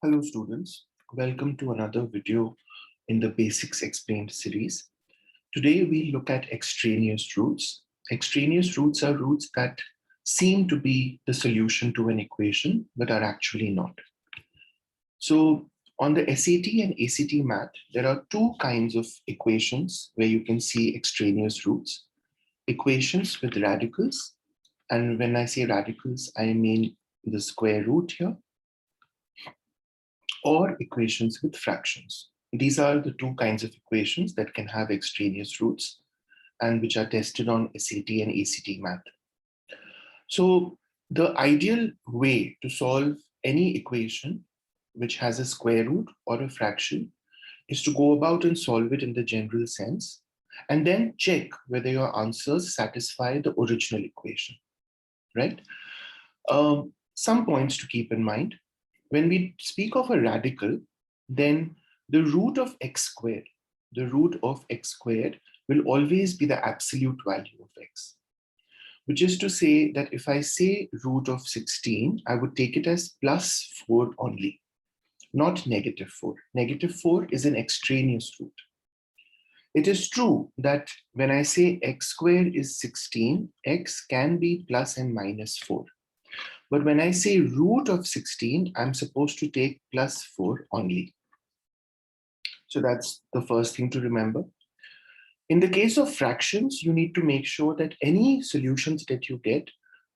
Hello students, welcome to another video in the Basics Explained series. Today we look at extraneous roots. Extraneous roots are roots that seem to be the solution to an equation but are actually not. So on the SAT and ACT math, there are two kinds of equations where you can see extraneous roots. Equations with radicals, and when I say radicals, I mean the square root here, or equations with fractions. These are the two kinds of equations that can have extraneous roots and which are tested on SAT and ACT math. So the ideal way to solve any equation which has a square root or a fraction is to go about and solve it in the general sense and then check whether your answers satisfy the original equation, right? Some points to keep in mind. When we speak of a radical, then the root of x squared will always be the absolute value of x, which is to say that if I say root of 16, I would take it as plus 4 only, not negative 4. Negative 4 is an extraneous root. It is true that when I say x squared is 16, x can be plus and minus 4. But when I say root of 16, I'm supposed to take plus 4 only. So that's the first thing to remember. In the case of fractions, you need to make sure that any solutions that you get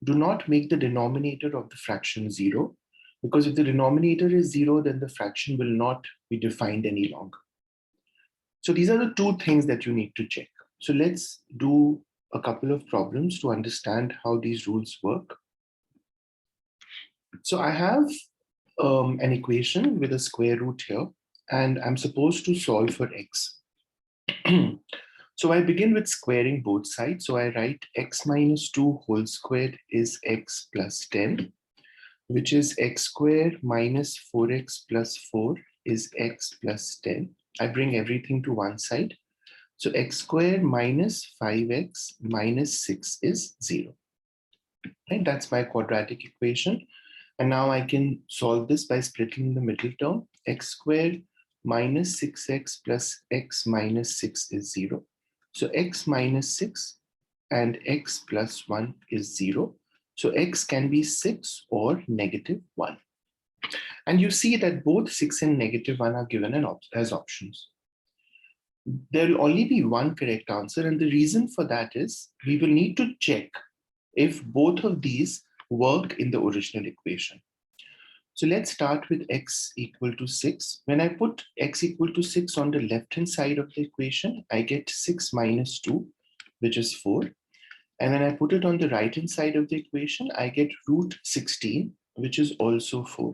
do not make the denominator of the fraction 0, because if the denominator is 0, then the fraction will not be defined any longer. So these are the two things that you need to check. So let's do a couple of problems to understand how these rules work. So I have an equation with a square root here, and I'm supposed to solve for x. So I begin with squaring both sides. So I write x minus 2 whole squared is x plus 10, which is x squared minus 4x plus 4 is x plus 10. I bring everything to one side. So x squared minus 5x minus 6 is 0. Right? That's my quadratic equation. And now I can solve this by splitting the middle term. X squared minus 6x plus x minus 6 is 0. So x minus 6 and x plus 1 is 0. So x can be 6 or negative 1. And you see that both 6 and negative 1 are given as options. There will only be one correct answer. And the reason for that is we will need to check if both of these work in the original equation. So let's start with x equal to 6. When I put x equal to 6 on the left-hand side of the equation, I get 6 minus 2, which is 4. And when I put it on the right-hand side of the equation, I get root 16, which is also 4.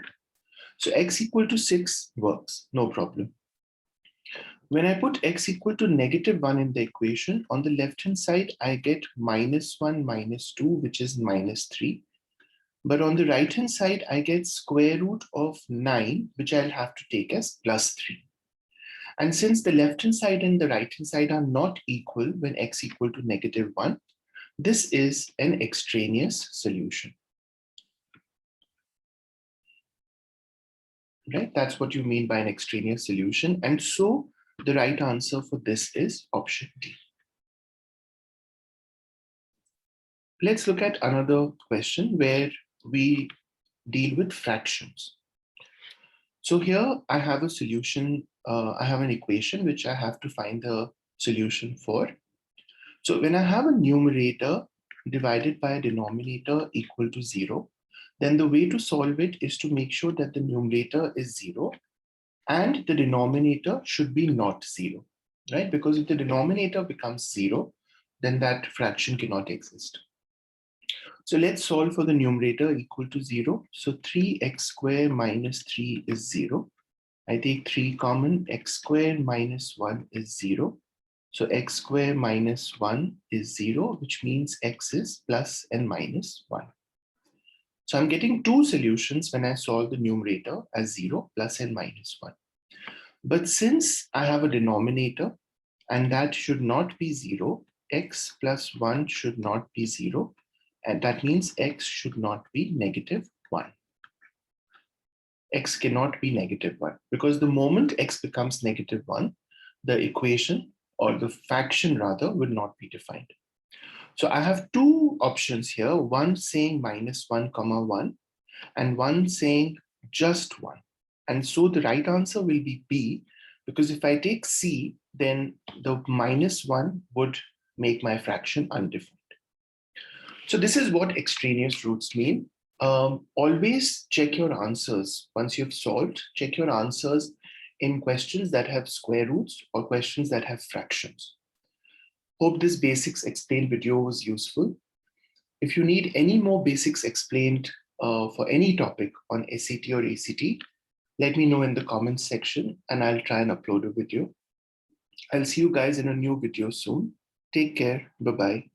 So x equal to 6 works, no problem. When I put x equal to negative 1 in the equation, on the left-hand side, I get minus 1 minus 2, which is minus 3. But on the right-hand side, I get square root of 9, which I'll have to take as plus 3. And since the left-hand side and the right-hand side are not equal when x equal to negative 1, this is an extraneous solution. Right? That's what you mean by an extraneous solution. And so the right answer for this is option D. Let's look at another question where we deal with fractions. So here I have a solution, I have an equation which I have to find the solution for. So when I have a numerator divided by a denominator equal to 0, then the way to solve it is to make sure that the numerator is 0 and the denominator should be not 0, right? Because if the denominator becomes 0, then that fraction cannot exist. So let's solve for the numerator equal to 0. So 3x squared minus 3 is 0. I take 3 common, x squared minus 1 is 0. So x squared minus 1 is 0, which means x is plus and minus 1. So I'm getting two solutions when I solve the numerator as 0, plus and minus 1. But since I have a denominator and that should not be 0, x plus 1 should not be 0. And that means x should not be negative 1. x cannot be -1, because the moment x becomes -1, the equation, or the fraction rather, will not be defined. So I have two options here, one saying -1, 1, and one saying just 1. And so the right answer will be B, because if I take C, then the -1 would make my fraction undefined. So this is what extraneous roots mean. Always check your answers. Once you've solved, check your answers in questions that have square roots or questions that have fractions. Hope this basics explained video was useful. If you need any more basics explained for any topic on SAT or ACT, let me know in the comments section and I'll try and upload a video. I'll see you guys in a new video soon. Take care. Bye-bye.